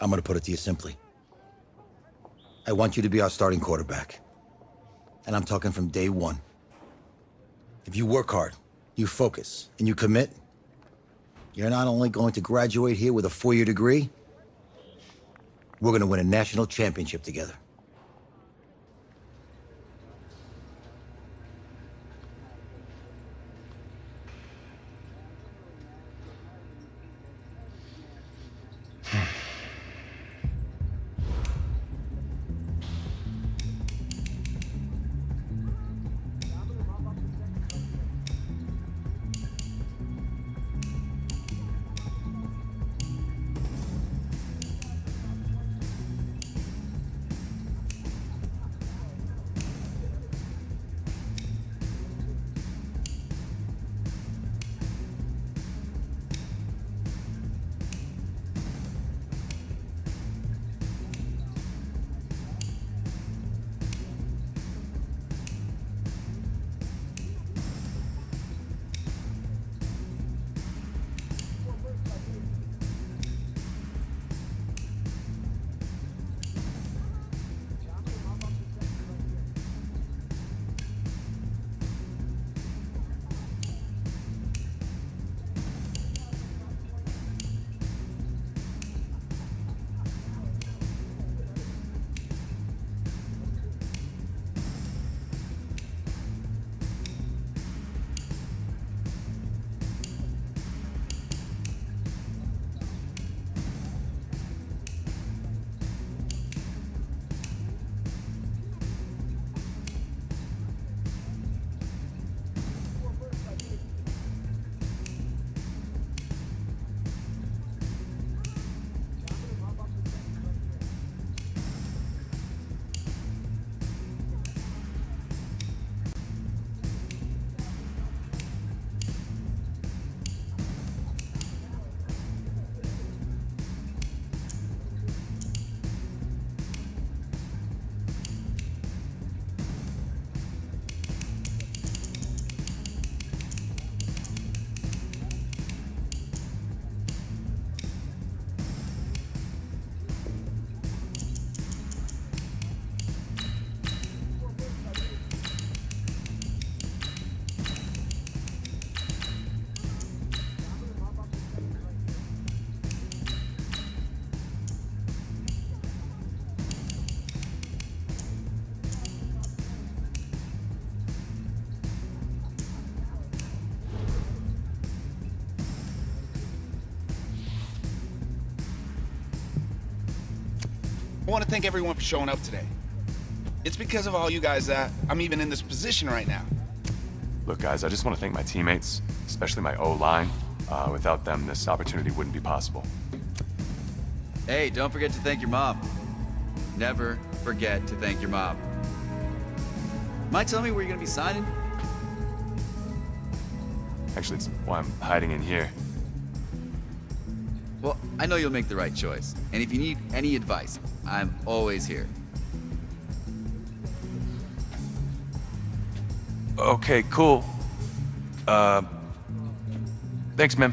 I'm gonna put it to you simply. I want you to be our starting quarterback. And I'm talking from day one. If you work hard, you focus, and you commit, you're not only going to graduate here with a 4-year degree, we're gonna win a national championship together. I want to thank everyone for showing up today. It's because of all you guys that I'm even in this position right now. Look, guys, I just want to thank my teammates, especially my O-line. Without them, this opportunity wouldn't be possible. Hey, don't forget to thank your mom. Never forget to thank your mom. Mind telling me where you're gonna be signing? Actually, it's why I'm hiding in here. Well, I know you'll make the right choice. And if you need any advice, I'm always here. Okay, cool. Thanks, man.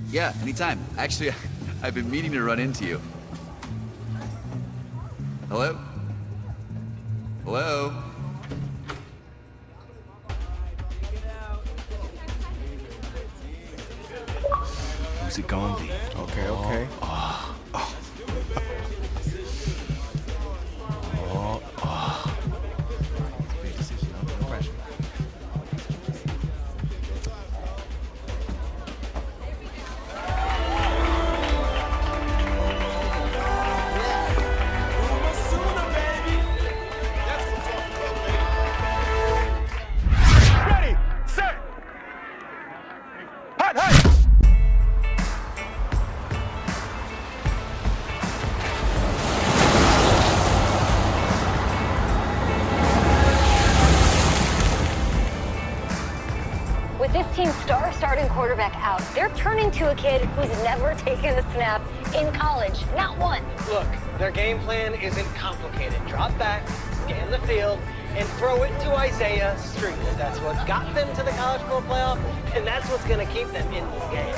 Yeah, anytime. Actually, I've been meaning to run into you. Hello? Hello? Who's it gonna be? Okay, okay. With this team's starting quarterback out, they're turning to a kid who's never taken a snap in college. Not one. Look, their game plan isn't complicated. Drop back, scan the field, and throw it to Isaiah Street. That's what got them to the College Bowl playoff, and that's what's going to keep them in this game.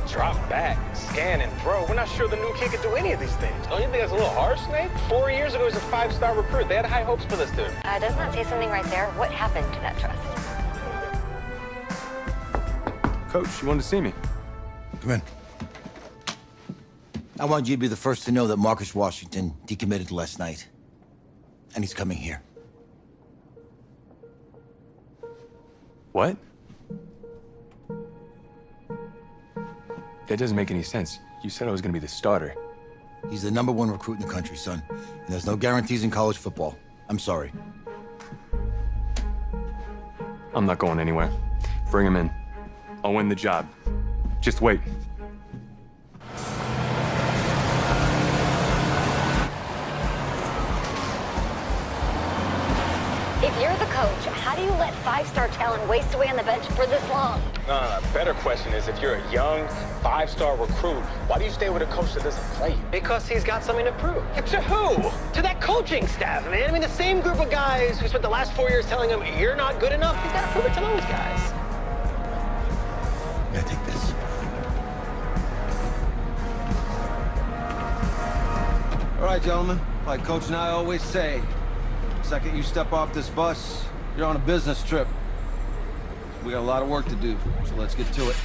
Drop back, scan, and throw. We're not sure the new kid can do any of these things. Don't you think that's a little harsh, Nate? 4 years ago, he was a 5-star recruit. They had high hopes for this dude. Doesn't that say something right there? What happened to that trust? Coach, you wanted to see me. Come in. I want you to be the first to know that Marcus Washington decommitted last night. And he's coming here. What? That doesn't make any sense. You said I was gonna be the starter. He's the #1 recruit in the country, son. And there's no guarantees in college football. I'm sorry. I'm not going anywhere. Bring him in. I'll win the job. Just wait. If you're the coach, how do you let 5-star talent waste away on the bench for this long? No. Better question is, if you're a young 5-star recruit, why do you stay with a coach that doesn't play you? Because he's got something to prove. To who? To that coaching staff, man. I mean, the same group of guys who spent the last 4 years telling him, you're not good enough. He's got to prove it to those guys. Yeah, take this. All right, gentlemen. Like Coach and I always say, the second you step off this bus, you're on a business trip. We got a lot of work to do, so let's get to it.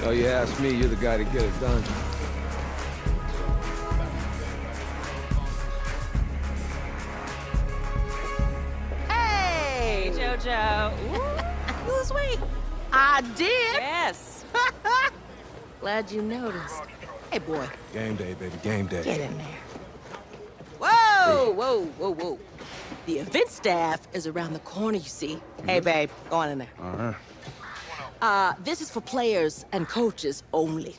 Oh, you ask me, you're the guy to get it done. Hey, JoJo. Ooh, lose weight. I did. Yes. Glad you noticed. Hey, boy. Game day, baby, game day. Get in there. Whoa, whoa, whoa, whoa. The event staff is around the corner, you see. Hey, babe, go on in there. All right. This is for players and coaches only.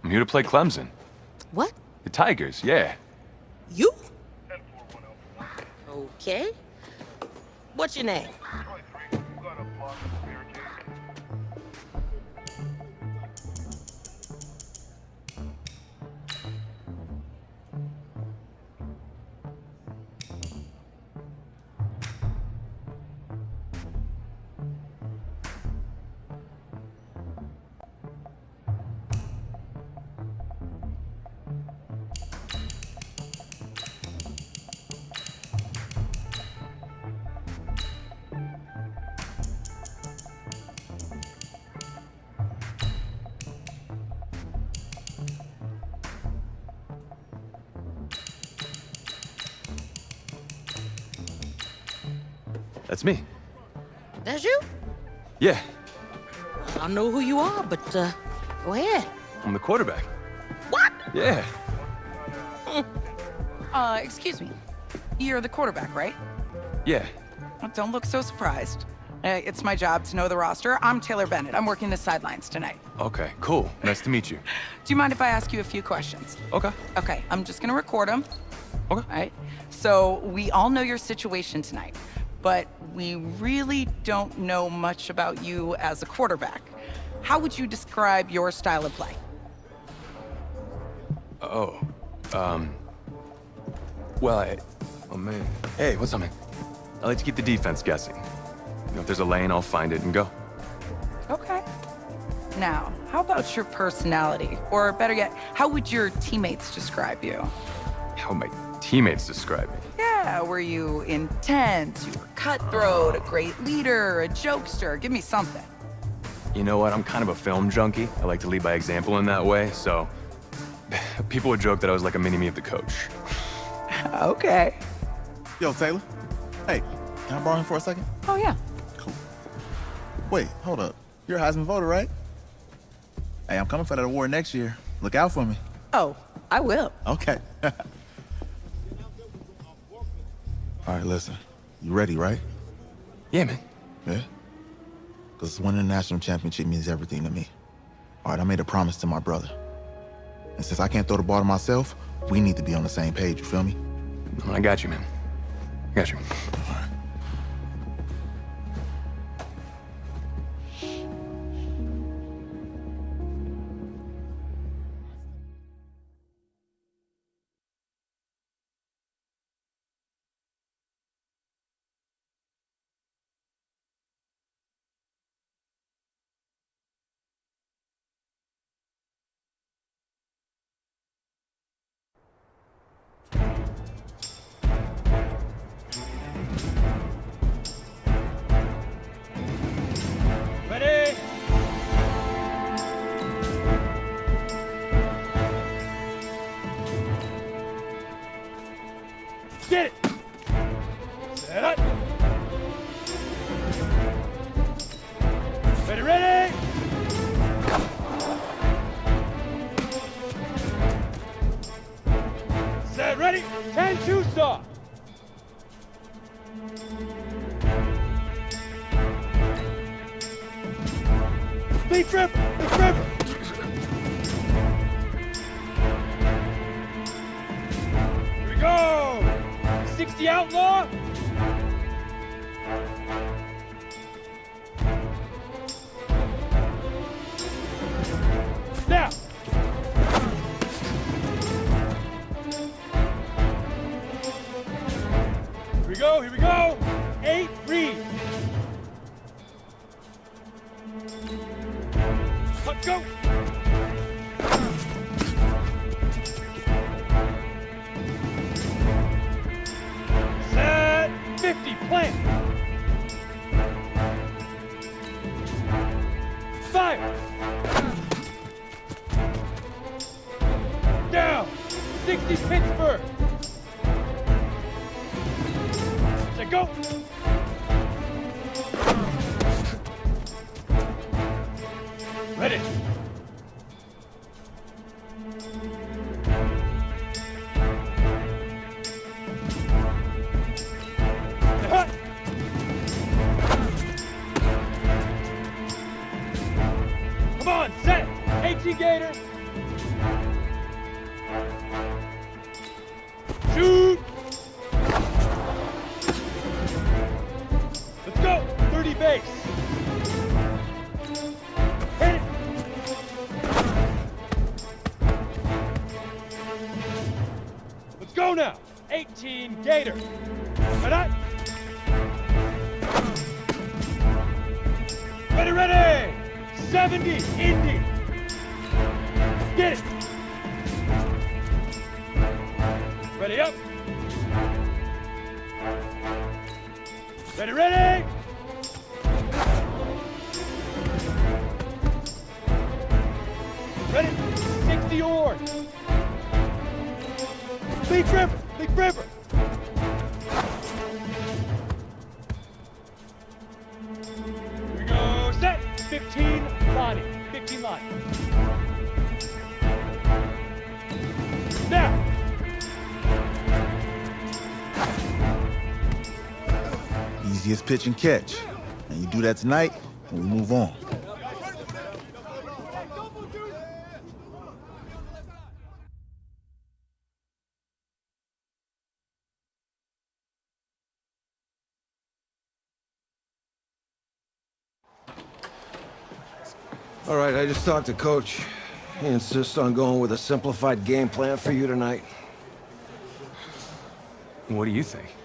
I'm here to play Clemson. What? The Tigers, yeah. You? Okay. What's your name? That's me. That's you? Yeah, I don't know who you are, but, go ahead. I'm the quarterback. What? Yeah. Excuse me. You're the quarterback, right? Yeah. Well, don't look so surprised. It's my job to know the roster. I'm Taylor Bennett. I'm working the sidelines tonight. Okay, cool. Nice to meet you. Do you mind if I ask you a few questions? Okay. Okay, I'm just gonna record them. Okay. All right. So we all know your situation tonight, but we really don't know much about you as a quarterback. How would you describe your style of play? Oh, well, oh man. Hey, what's up, man? I like to keep the defense guessing. You know, if there's a lane, I'll find it and go. Okay. Now, how about your personality? Or better yet, how would your teammates describe you? How would my teammates describe me? Yeah, were you intense? You were cutthroat, a great leader, a jokester? Give me something. You know what? I'm kind of a film junkie. I like to lead by example in that way, so people would joke that I was like a mini-me of the coach. Okay. Yo, Taylor. Hey, can I borrow him for a second? Oh, yeah. Cool. Wait, hold up. You're a Heisman voter, right? Hey, I'm coming for that award next year. Look out for me. Oh, I will. Okay. All right, listen. You ready, right? Yeah, man. Yeah? Because winning a national championship means everything to me. All right, I made a promise to my brother. And since I can't throw the ball to myself, we need to be on the same page, you feel me? I got you, man. I got you. All right. Ready? Get it! Set up! Ready, ready! Set, ready! 10-2 stop! Big rip! Big rip! Here we go! 60 outlaw! Now! Here we go, here we go! 8, read! Let's go! Set 50, plant! Fire! Down! 60 Pittsburgh! Set, go! Ready! Hut! Come on, set! 18 Gator! Shoot! Let's go! 30 base! Hit it! Let's go now! 18 Gator! Ready? Ready, ready! 70 Indy! Get it! Ready up! Ready, ready! Ready? 60 orange! Big river! Big river! Here we go, set! 15 Lonnie. 15 Lonnie. Now! Easiest pitch and catch. And you do that tonight, and we move on. All right, I just talked to Coach. He insists on going with a simplified game plan for you tonight. What do you think?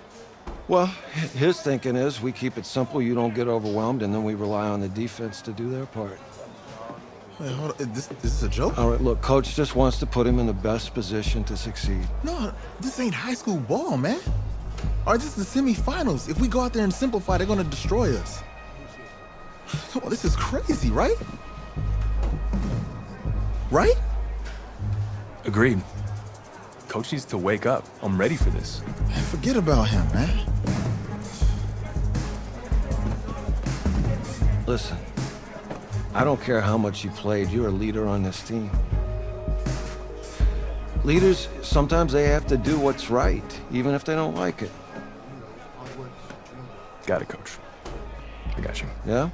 Well, his thinking is we keep it simple, you don't get overwhelmed, and then we rely on the defense to do their part. Wait, hold on. This is a joke? All right, look, Coach just wants to put him in the best position to succeed. No, this ain't high school ball, man. All right, this is the semifinals. If we go out there and simplify, they're gonna destroy us. Come on, this is crazy, right? Right? Agreed. Coach needs to wake up. I'm ready for this. Man, forget about him, man. Listen, I don't care how much you played, you're a leader on this team. Leaders, sometimes they have to do what's right, even if they don't like it. Got it, Coach. I got you. Yeah?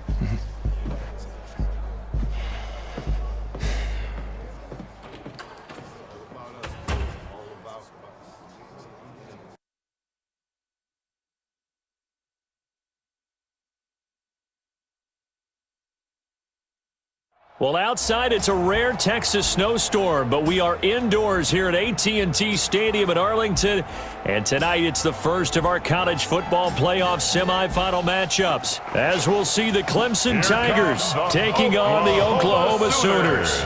Well, outside it's a rare Texas snowstorm, but we are indoors here at AT&T Stadium in Arlington, and tonight it's the first of our college football playoff semifinal matchups, as we'll see the Clemson Tigers taking on the Oklahoma Sooners.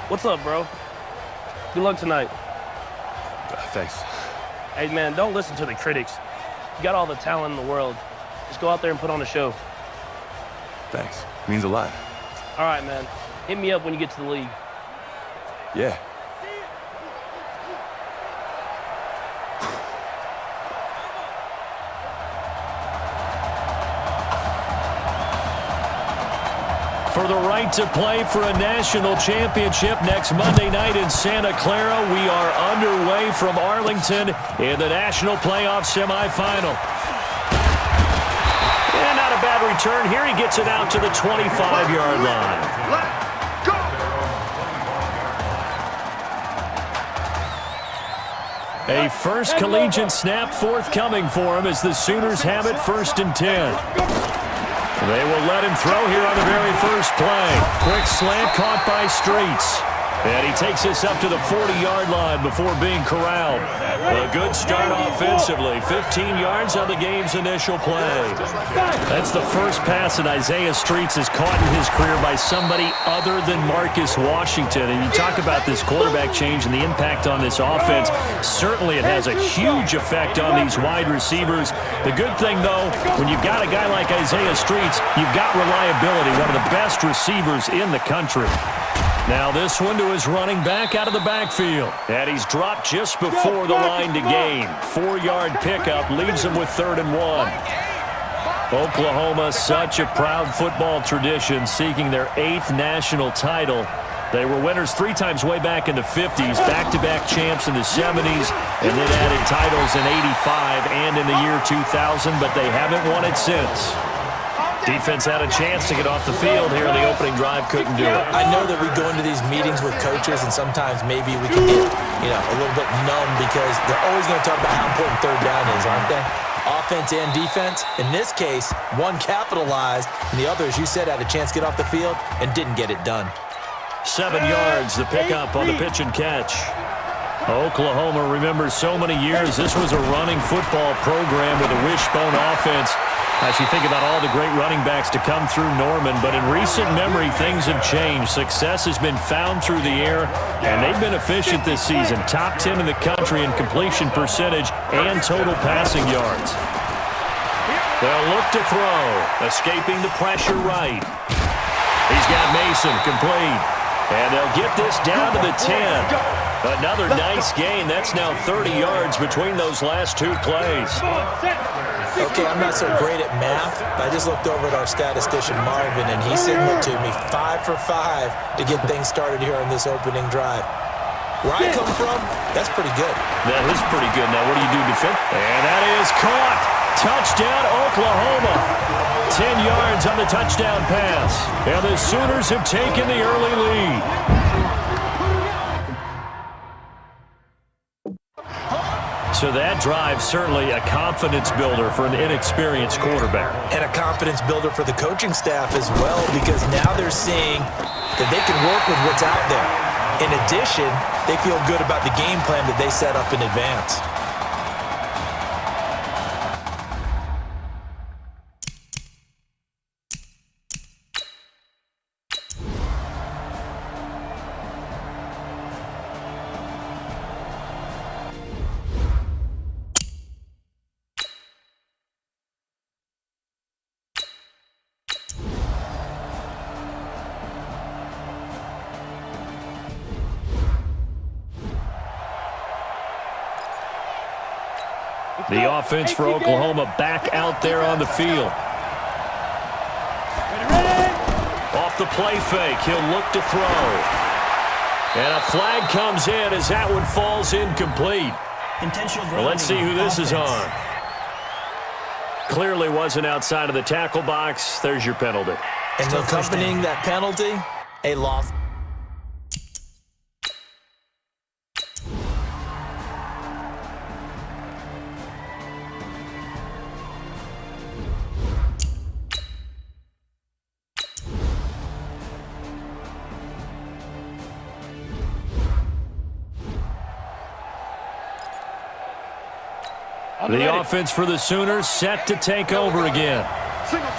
What's up, bro? Good luck tonight. Thanks. Hey, man, don't listen to the critics. You got all the talent in the world. Just go out there and put on a show. Thanks. Means a lot. All right, man. Hit me up when you get to the league. Yeah. For the right to play for a national championship next Monday night in Santa Clara, we are underway from Arlington in the national playoff semifinal. And not a bad return here. He gets it out to the 25-yard line. Let's go! A first collegiate snap forthcoming for him as the Sooners have it 1st and 10. They will let him throw here on the very first play. Quick slant caught by Streets. And he takes this up to the 40-yard line before being corralled. A good start offensively. 15 yards on the game's initial play. That's the first pass that Isaiah Streets has caught in his career by somebody other than Marcus Washington. And you talk about this quarterback change and the impact on this offense. Certainly it has a huge effect on these wide receivers. The good thing, though, when you've got a guy like Isaiah Streets, you've got reliability, one of the best receivers in the country. Now this one to his running back out of the backfield. And he's dropped just before the line to gain. 4-yard pickup leaves him with 3rd and 1. Oklahoma, such a proud football tradition, seeking their 8th national title. They were winners 3 times way back in the 50s, back-to-back champs in the 70s, and then added titles in 85 and in the year 2000, but they haven't won it since. Defense had a chance to get off the field here in the opening drive, couldn't do it. I know that we go into these meetings with coaches, and sometimes maybe we can get, a little bit numb because they're always going to talk about how important 3rd down is, aren't they? Offense and defense. In this case, one capitalized, and the other, as you said, had a chance to get off the field and didn't get it done. 7 yards, the pickup on the pitch and catch. Oklahoma remembers so many years. This was a running football program with a wishbone offense. As you think about all the great running backs to come through Norman, but in recent memory, things have changed. Success has been found through the air, and they've been efficient this season. Top 10 in the country in completion percentage and total passing yards. They'll look to throw, escaping the pressure right. He's got Mason complete, and they'll get this down to the 10. Another nice gain. That's now 30 yards between those last 2 plays. Okay, I'm not so great at math, but I just looked over at our statistician, Marvin, and he signaled to me 5 for 5 to get things started here on this opening drive. Where I come from, that's pretty good. That is pretty good. Now, what do you do defend? And that is caught. Touchdown, Oklahoma. 10 yards on the touchdown pass. And the Sooners have taken the early lead. So that drive certainly a confidence builder for an inexperienced quarterback. And a confidence builder for the coaching staff as well, because now they're seeing that they can work with what's out there. In addition, they feel good about the game plan that they set up in advance. The offense for Oklahoma back out there on the field. Off the play fake, he'll look to throw. And a flag comes in as that one falls incomplete. Well, let's see who this is on. Clearly wasn't outside of the tackle box. There's your penalty. And accompanying that penalty, a loss. The offense for the Sooners set to take over again. Single.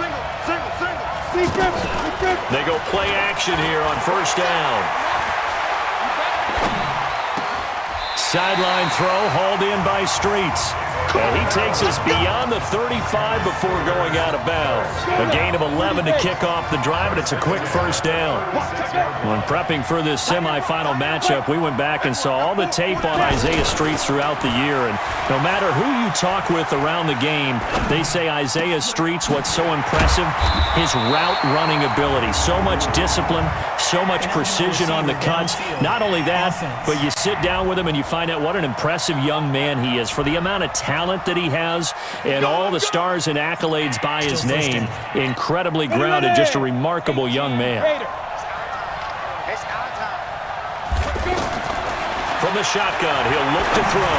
Defense. They go play action here on first down. Sideline throw hauled in by Streets. And he takes us beyond the 35 before going out of bounds. A gain of 11 to kick off the drive, and it's a quick first down. When prepping for this semifinal matchup, we went back and saw all the tape on Isaiah Streets throughout the year. And no matter who you talk with around the game, they say Isaiah Streets, what's so impressive, his route running ability. So much discipline, so much precision on the cuts. Not only that, but you sit down with him and you find out what an impressive young man he is for the amount of talent that he has and all the stars and accolades by his name. Incredibly grounded, just a remarkable young man. From the shotgun, he'll look to throw.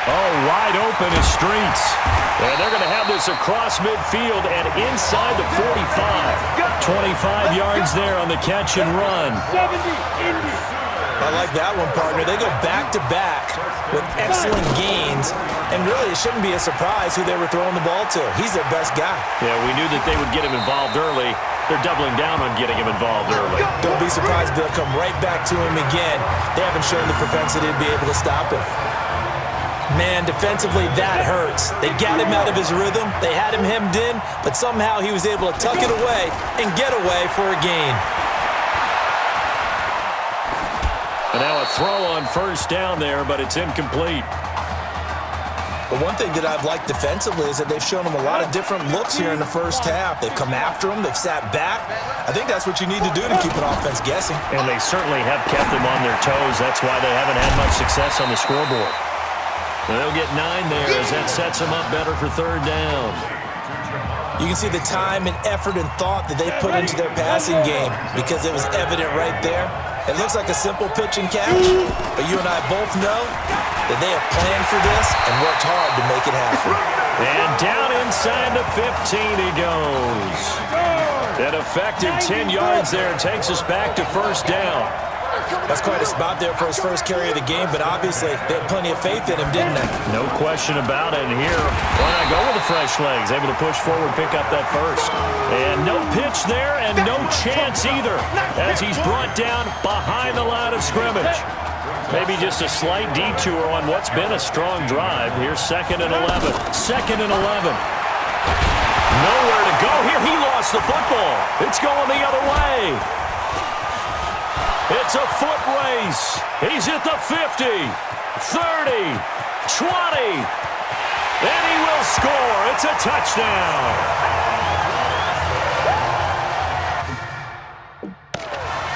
Oh, wide open is Streets. And they're going to have this across midfield and inside the 45. 25 yards there on the catch and run. I like that one, partner. They go back-to-back with excellent gains, and really it shouldn't be a surprise who they were throwing the ball to. He's their best guy. Yeah, we knew that they would get him involved early. They're doubling down on getting him involved early. Don't be surprised they'll come right back to him again. They haven't shown the propensity to be able to stop him. Man, defensively, that hurts. They got him out of his rhythm. They had him hemmed in, but somehow he was able to tuck it away and get away for a gain. And now a throw on first down there, but it's incomplete. But one thing that I've liked defensively is that they've shown him a lot of different looks here in the first half. They've come after him. They've sat back. I think that's what you need to do to keep an offense guessing. And they certainly have kept them on their toes. That's why they haven't had much success on the scoreboard. They'll get 9 there as that sets them up better for third down. You can see the time and effort and thought that they put into their passing game because it was evident right there. It looks like a simple pitch and catch, but you and I both know that they have planned for this and worked hard to make it happen. And down inside the 15 he goes. An effective 10 yards there takes us back to first down. That's quite a spot there for his first carry of the game, but obviously they had plenty of faith in him, didn't they? No question about it. And here, why not go with the fresh legs? Able to push forward, pick up that first. And no pitch there, and no chance either, as he's brought down behind the line of scrimmage. Maybe just a slight detour on what's been a strong drive. Here's 2nd and 11. 2nd and 11. Nowhere to go here. He lost the football. It's going the other way. It's a foot race. He's at the 50, 30, 20, and he will score. It's a touchdown.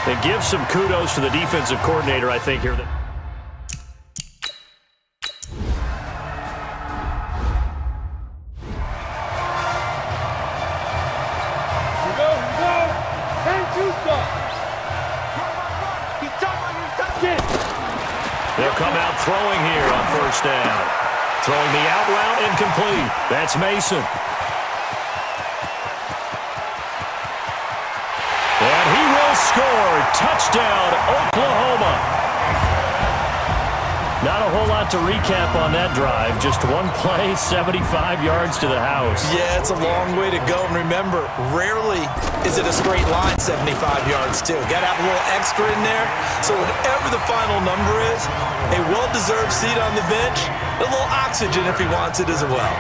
And give some kudos to the defensive coordinator, I think, here. They'll come out throwing here on first down. Throwing the out route incomplete. That's Mason. And he will score. Touchdown, Oklahoma. Not a whole lot to recap on that drive. Just one play, 75 yards to the house. Yeah, it's a long way to go. And remember, rarely is it a straight line 75 yards, too. Got to have a little extra in there. So whatever the final number is, a well-deserved seat on the bench, a little oxygen if he wants it as well.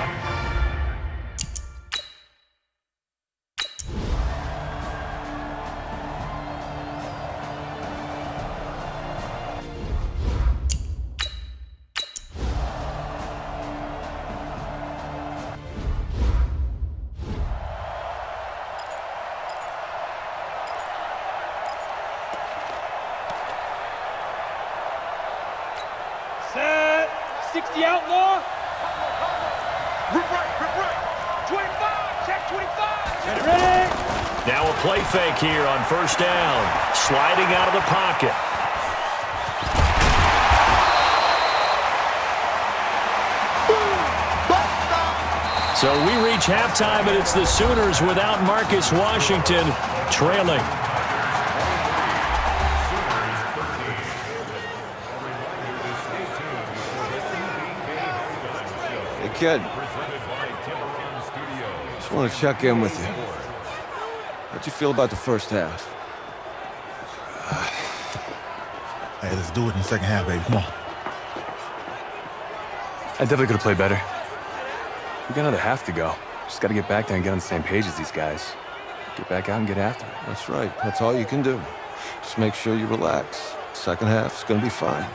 60 outlaw. Right. 25, check 25. Ready? Now a play fake here on first down. Sliding out of the pocket. So we reach halftime, and it's the Sooners without Marcus Washington trailing. Hey, kid. Just want to check in with you. How'd you feel about the first half? Hey, let's do it in the second half, baby. Come on. I definitely could have played better. We got another half to go. Just got to get back there and get on the same page as these guys. Get back out and get after it. That's right. That's all you can do. Just make sure you relax. Second half's gonna be fine.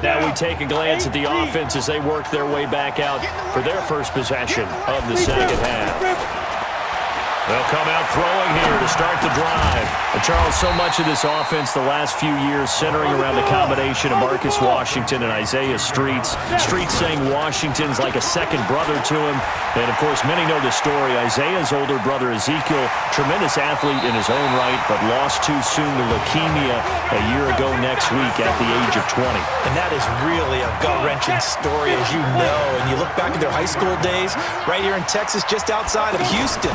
Now we take a glance at the offense as they work their way back out for their first possession of the second half. They'll come out throwing here to start the drive. And Charles, so much of this offense the last few years centering around the combination of Marcus Washington and Isaiah Streets. Streets saying Washington's like a second brother to him. And, of course, many know the story. Isaiah's older brother, Ezekiel, tremendous athlete in his own right, but lost too soon to leukemia a year ago next week at the age of 20. And that is really a gut-wrenching story, as you know. And you look back at their high school days, right here in Texas, just outside of Houston.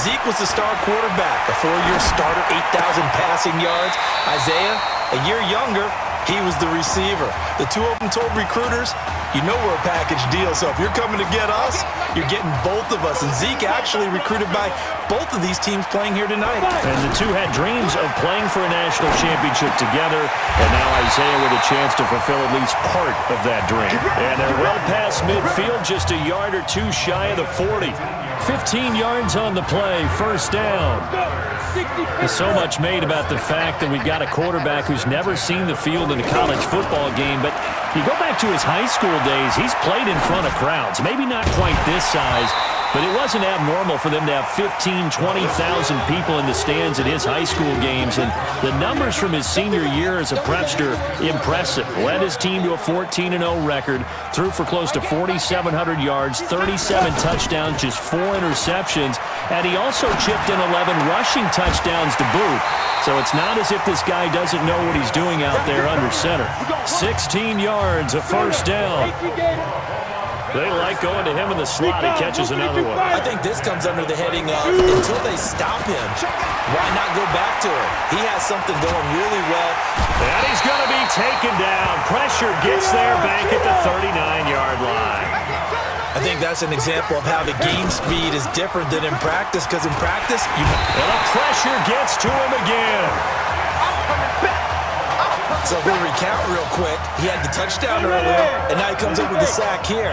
Zeke was the star quarterback, a 4-year starter, 8,000 passing yards. Isaiah, a year younger, he was the receiver. The two of them told recruiters, you know we're a package deal, so if you're coming to get us, you're getting both of us. And Zeke actually recruited by both of these teams playing here tonight. And the two had dreams of playing for a national championship together, and now Isaiah with a chance to fulfill at least part of that dream. And they're well past midfield, just a yard or two shy of the 40. 15 yards on the play, first down. There's so much made about the fact that we've got a quarterback who's never seen the field in a college football game, but you go back to his high school days, he's played in front of crowds, maybe not quite this size, but it wasn't abnormal for them to have 15,000, 20,000 people in the stands at his high school games, and the numbers from his senior year as a prepster, impressive. Led his team to a 14-0 record, threw for close to 4,700 yards, 37 touchdowns, just 4 interceptions, and he also chipped in 11 rushing touchdowns to boot. So it's not as if this guy doesn't know what he's doing out there under center. 16 yards, a first down. They like going to him in the slot. He catches another one. I think this comes under the heading of until they stop him, why not go back to him? He has something going really well. And he's going to be taken down. Pressure gets there back at the 39-yard line. I think that's an example of how the game speed is different than in practice, because in practice, and the pressure gets to him again. So we'll recount real quick. He had the touchdown earlier, and now he comes up with the sack here.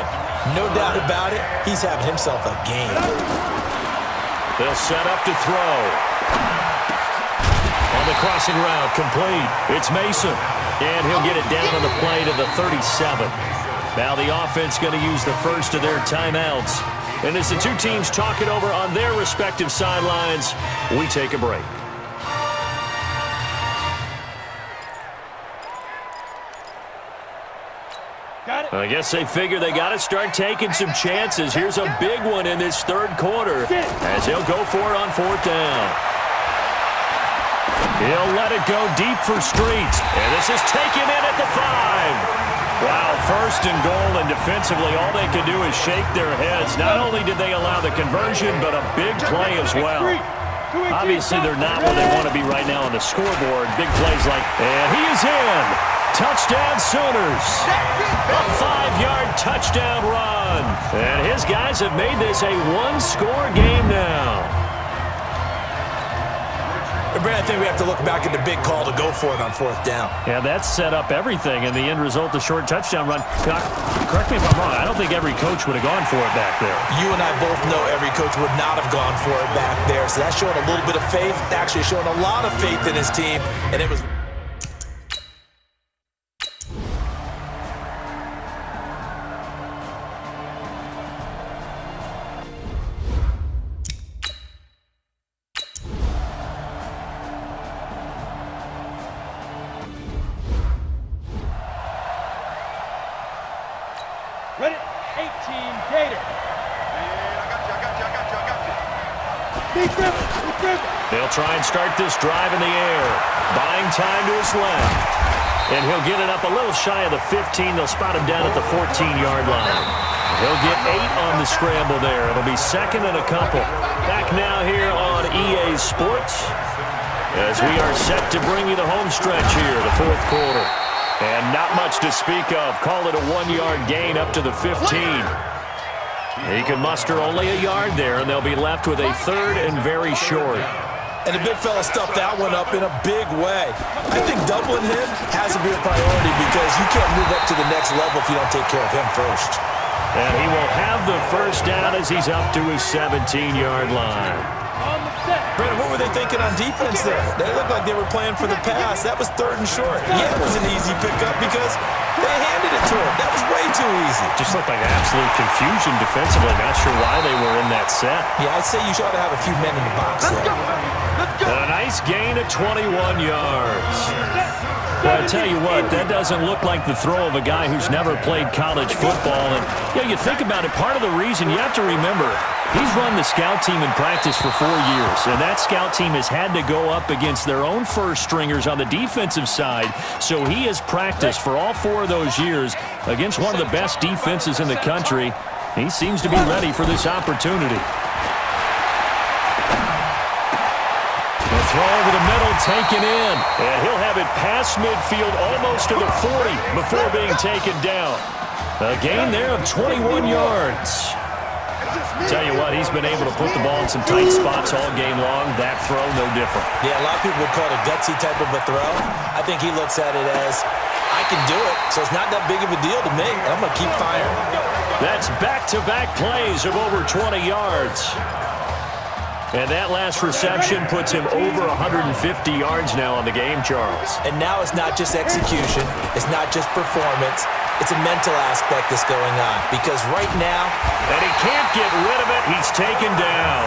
No doubt about it, he's having himself a game. They'll set up to throw. On the crossing route, complete. It's Mason. And he'll get it down on the play to the 37. Now the offense going to use the first of their timeouts. And as the two teams talk it over on their respective sidelines, we take a break. I guess they figure they got to start taking some chances. Here's a big one in this third quarter as he'll go for it on fourth down. He'll let it go deep for Streets. And this is taken in at the 5. Wow, first and goal, and defensively all they can do is shake their heads. Not only did they allow the conversion, but a big play as well. Obviously, they're not where they want to be right now on the scoreboard. Big plays like, and he is in. Touchdown Sooners. A 5-yard touchdown run. And his guys have made this a one-score game now. And Brad, I think we have to look back at the big call to go for it on 4th down. Yeah, that set up everything, and the end result, the short touchdown run. Correct me if I'm wrong, I don't think every coach would have gone for it back there. You and I both know every coach would not have gone for it back there, so that's showing a little bit of faith, actually showing a lot of faith in his team, and it was... Ready? 18 Gator. They'll try and start this drive in the air. Buying time to his left. And he'll get it up a little shy of the 15. They'll spot him down at the 14-yard line. He'll get 8 on the scramble there. It'll be 2nd and a couple. Back now here on EA Sports as we are set to bring you the home stretch here, the 4th quarter. And not much to speak of. Call it a 1-yard gain up to the 15. He can muster only a yard there, and they'll be left with a 3rd and very short. And the big fella stuffed that one up in a big way. I think doubling him has to be a priority because you can't move up to the next level if you don't take care of him first. And he will have the 1st down as he's up to his 17-yard line. Brandon, what were they thinking on defense there? They looked like they were playing for the pass. That was 3rd and short. Yeah, it was an easy pickup because they handed it to him. That was way too easy. Just looked like absolute confusion defensively. Not sure why they were in that set. Yeah, I'd say you ought to have a few men in the box there. And a nice gain of 21 yards. Well, I tell you what, that doesn't look like the throw of a guy who's never played college football. And, you think about it, part of the reason you have to remember, he's run the scout team in practice for 4 years, and that scout team has had to go up against their own first stringers on the defensive side. So he has practiced for all 4 of those years against one of the best defenses in the country. He seems to be ready for this opportunity. The throw over the middle, taken in, and he'll have it past midfield almost to the 40 before being taken down. A gain there of 21 yards. Tell you what, he's been able to put the ball in some tight spots all game long. That throw, no different. Yeah, a lot of people would call it a gutsy type of a throw. I think he looks at it as, I can do it, so it's not that big of a deal to me, and I'm going to keep firing. That's back-to-back plays of over 20 yards. And that last reception puts him over 150 yards now on the game, Charles. And now it's not just execution. It's not just performance. It's a mental aspect that's going on. Because right now... And he can't get rid of it. He's taken down.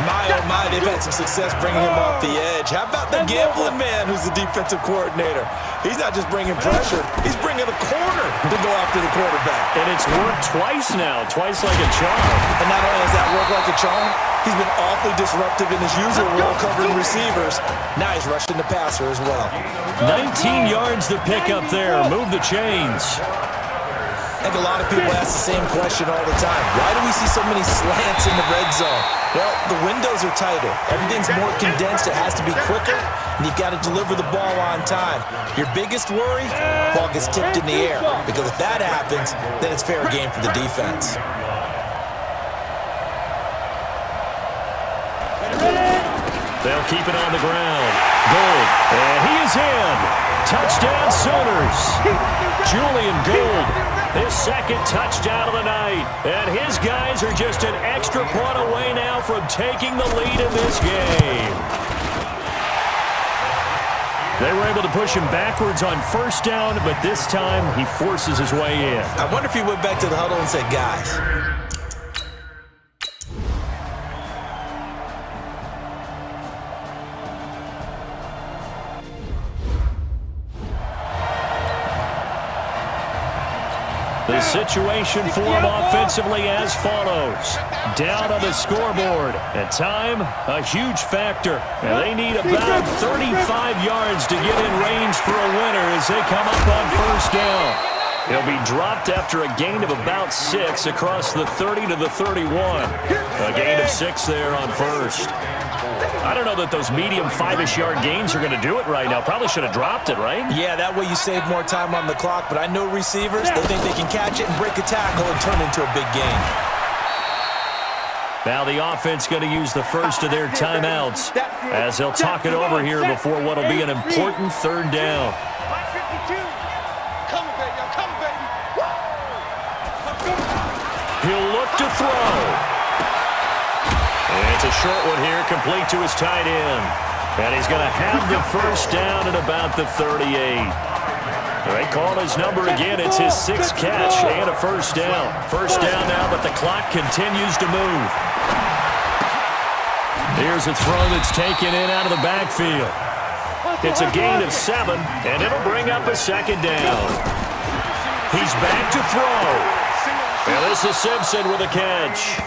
My, oh my, they've had some success bringing him off the edge. How about the gambling man who's the defensive coordinator? He's not just bringing pressure. He's bringing a corner to go after the quarterback. And it's worked twice now, twice like a charm. And not only has that worked like a charm, he's been awfully disruptive in his usual role covering receivers. Now he's rushing the passer as well. 19 yards to pick up there. Move the chains. I think a lot of people ask the same question all the time. Why do we see so many slants in the red zone? Well, the windows are tighter. Everything's more condensed. It has to be quicker, and you've got to deliver the ball on time. Your biggest worry? Ball gets tipped in the air, because if that happens, then it's fair game for the defense. They'll keep it on the ground. Gold, and he is in. Touchdown Sooners. Julian Gold, his 2nd touchdown of the night. And his guys are just an extra point away now from taking the lead in this game. They were able to push him backwards on 1st down, but this time he forces his way in. I wonder if he went back to the huddle and said, guys, the situation for him offensively as follows. Down on the scoreboard. And time, a huge factor. And they need about 35 yards to get in range for a winner as they come up on 1st down. He'll be dropped after a gain of about 6 across the 30 to the 31. A gain of 6 there on 1st. I don't know that those medium 5-ish yard gains are going to do it right now. Probably should have dropped it, right? Yeah, that way you save more time on the clock. But I know receivers, they think they can catch it and break a tackle and turn into a big gain. Now the offense going to use the first of their timeouts as they'll talk it over here before what will be an important third down. He'll look to throw. And it's a short one here, complete to his tight end. And he's going to have the first down at about the 38. They call his number again. It's his 6th catch and a first down. First down now, but the clock continues to move. Here's a throw that's taken in out of the backfield. It's a gain of 7, and it'll bring up a second down. He's back to throw. And this is Simpson with a catch.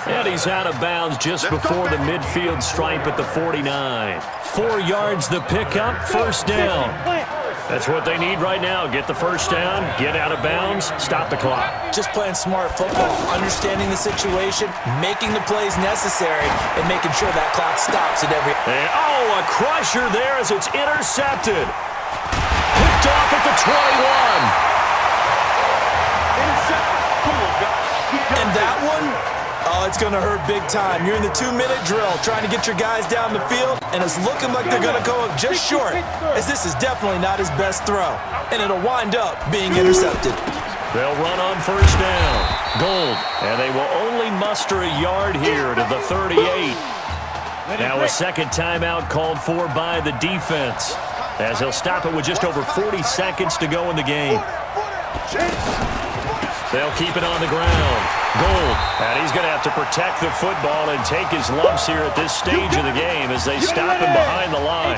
And he's out of bounds just before the midfield stripe at the 49. 4 yards the pickup, first down. That's what they need right now. Get the first down, get out of bounds, stop the clock. Just playing smart football, understanding the situation, making the plays necessary, and making sure that clock stops at every... And, oh, a crusher there as it's intercepted. Picked off at the 21. And that one, oh, it's going to hurt big time. You're in the 2-minute drill trying to get your guys down the field, and it's looking like they're going to go up just short, as this is definitely not his best throw, and it'll wind up being intercepted. They'll run on first down. Gold, and they will only muster a yard here to the 38. Now a second timeout called for by the defense, as he'll stop it with just over 40 seconds to go in the game. They'll keep it on the ground. Gold, and he's going to have to protect the football and take his lumps here at this stage of the game as they stop him behind the line.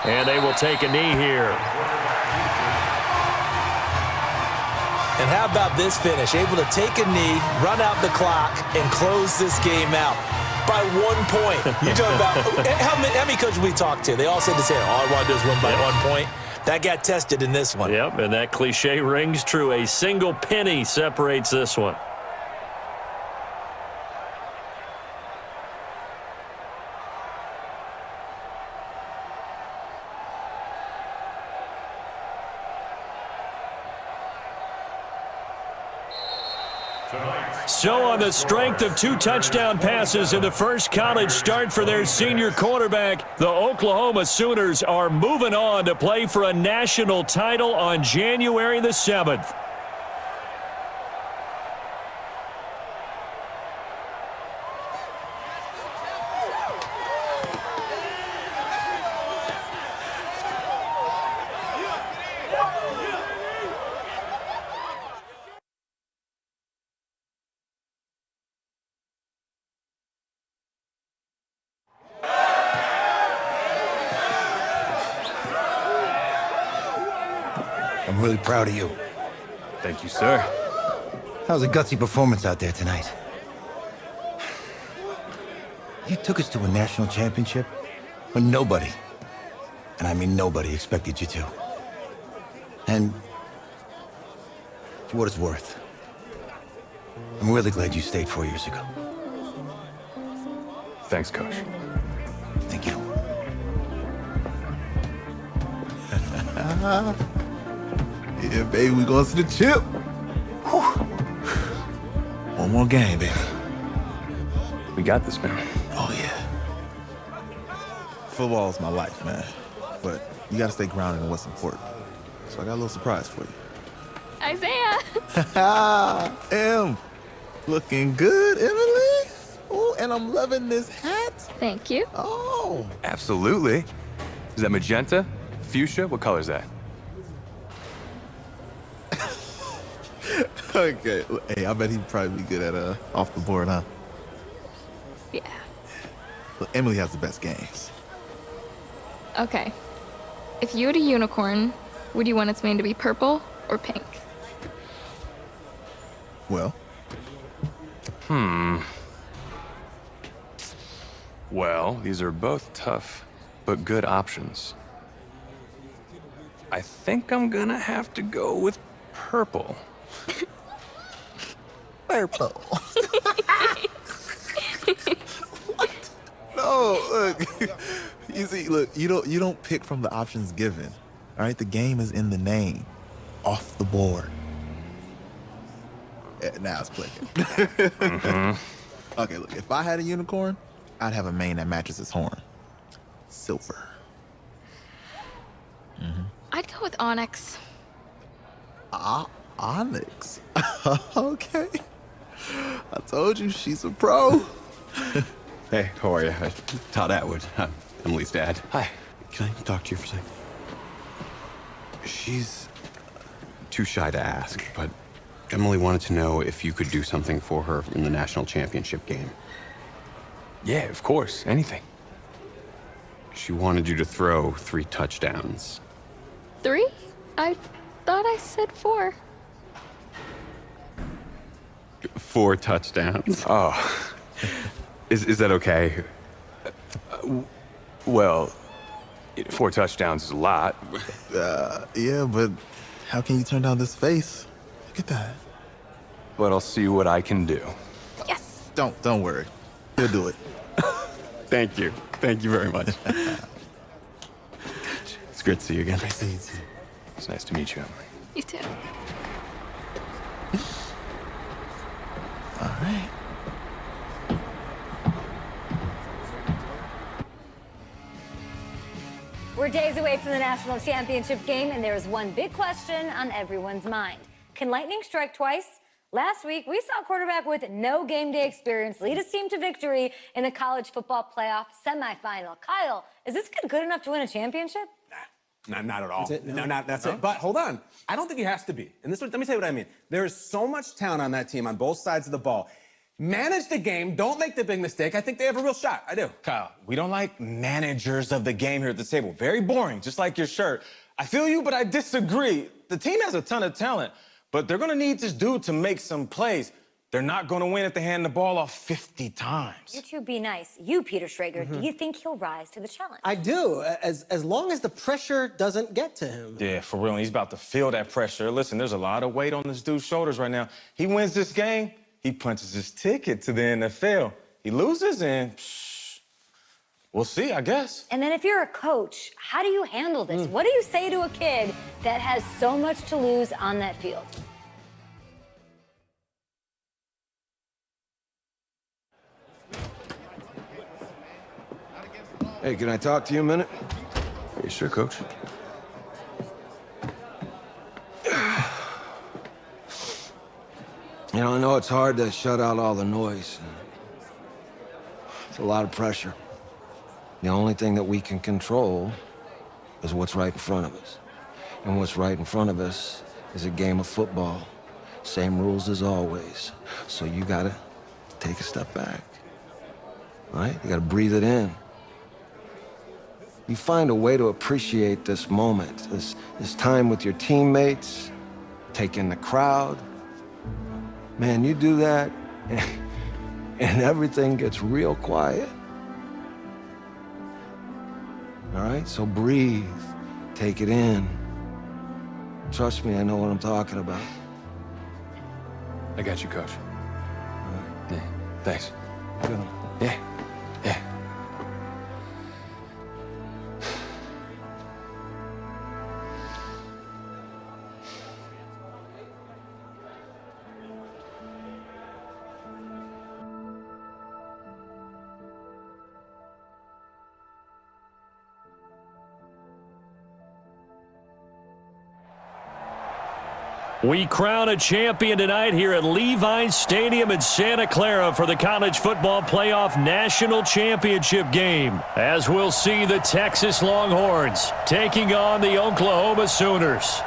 And they will take a knee here. And how about this finish? Able to take a knee, run out the clock, and close this game out by 1 point. You talk about how many coaches we talked to? They all said the same. All I want to do is win by 1 point. That got tested in this one. Yep, and that cliche rings true. A single penny separates this one. So on the strength of 2 touchdown passes in the first college start for their senior quarterback, the Oklahoma Sooners are moving on to play for a national title on January the 7th. I'm really proud of you. Thank you, sir. That was a gutsy performance out there tonight. You took us to a national championship when nobody, and I mean nobody, expected you to. And for what it's worth, I'm really glad you stayed 4 years ago. Thanks, Coach. Thank you. Yeah, baby, we going to the chip. Whew. One more game, baby. We got this, man. Oh, yeah. Football is my life, man. But you got to stay grounded in what's important. So I got a little surprise for you. Isaiah! Em, looking good, Emily. Oh, and I'm loving this hat. Thank you. Oh. Absolutely. Is that magenta? Fuchsia? What color is that? Okay. Hey, I bet he'd probably be good at off the board, huh? Yeah. Look, Emily has the best games. Okay. If you had a unicorn, would you want its mane to be purple or pink? Well? Well, these are both tough, but good options. I think I'm gonna have to go with purple. Purple. What? No, look. You see, look, you don't pick from the options given. All right, the game is in the name. Off the board. Now it's clicking. Okay, look, if I had a unicorn, I'd have a mane that matches its horn. Silver. I'd go with Onyx. Onyx. Okay. I told you, she's a pro. Hey, how are you? Todd Atwood. I'm Emily's dad. Hi. Can I talk to you for a second? She's too shy to ask, but Emily wanted to know if you could do something for her in the national championship game. Yeah, of course. Anything. She wanted you to throw 3 touchdowns. 3? I thought I said 4. 4 touchdowns. Oh. Is that okay? Well, 4 touchdowns is a lot. Yeah, but how can you turn down this face? Look at that. But I'll see what I can do. Yes. Don't worry. He'll do it. Thank you. Thank you very much. It's great to see you again. Nice to meet you. It's nice to meet you, Emily. You too. All right. We're days away from the national championship game, and there is one big question on everyone's mind. Can lightning strike twice? Last week, we saw a quarterback with no game day experience lead his team to victory in the college football playoff semifinal. Kyle, is this kid good enough to win a championship? Not at all. That's it? No. That's it. But hold on. I don't think he has to be. And let me tell you what I mean. There is so much talent on that team on both sides of the ball. Manage the game. Don't make the big mistake. I think they have a real shot. I do. Kyle, we don't like managers of the game here at the table. Very boring, just like your shirt. I feel you, but I disagree. The team has a ton of talent, but they're going to need this dude to make some plays. They're not going to win if they hand the ball off 50 times. You two be nice. You, Peter Schrager, do you think he'll rise to the challenge? I do, as long as the pressure doesn't get to him. Yeah, for real. And he's about to feel that pressure. Listen, there's a lot of weight on this dude's shoulders right now. He wins this game, he punches his ticket to the NFL. He loses, and we'll see, I guess. And then if you're a coach, how do you handle this? What do you say to a kid that has so much to lose on that field? Hey, can I talk to you a minute? Are you sure, Coach? You know, I know it's hard to shut out all the noise. It's a lot of pressure. The only thing that we can control is what's right in front of us. And what's right in front of us is a game of football. Same rules as always. So you gotta take a step back, right? You gotta breathe it in. You find a way to appreciate this moment, this time with your teammates, take in the crowd. Man, you do that, and everything gets real quiet. All right, so breathe, take it in. Trust me, I know what I'm talking about. I got you, Coach. Yeah, thanks. Good. Yeah. We crown a champion tonight here at Levi's Stadium in Santa Clara for the College Football Playoff National Championship game, as we'll see the Texas Longhorns taking on the Oklahoma Sooners.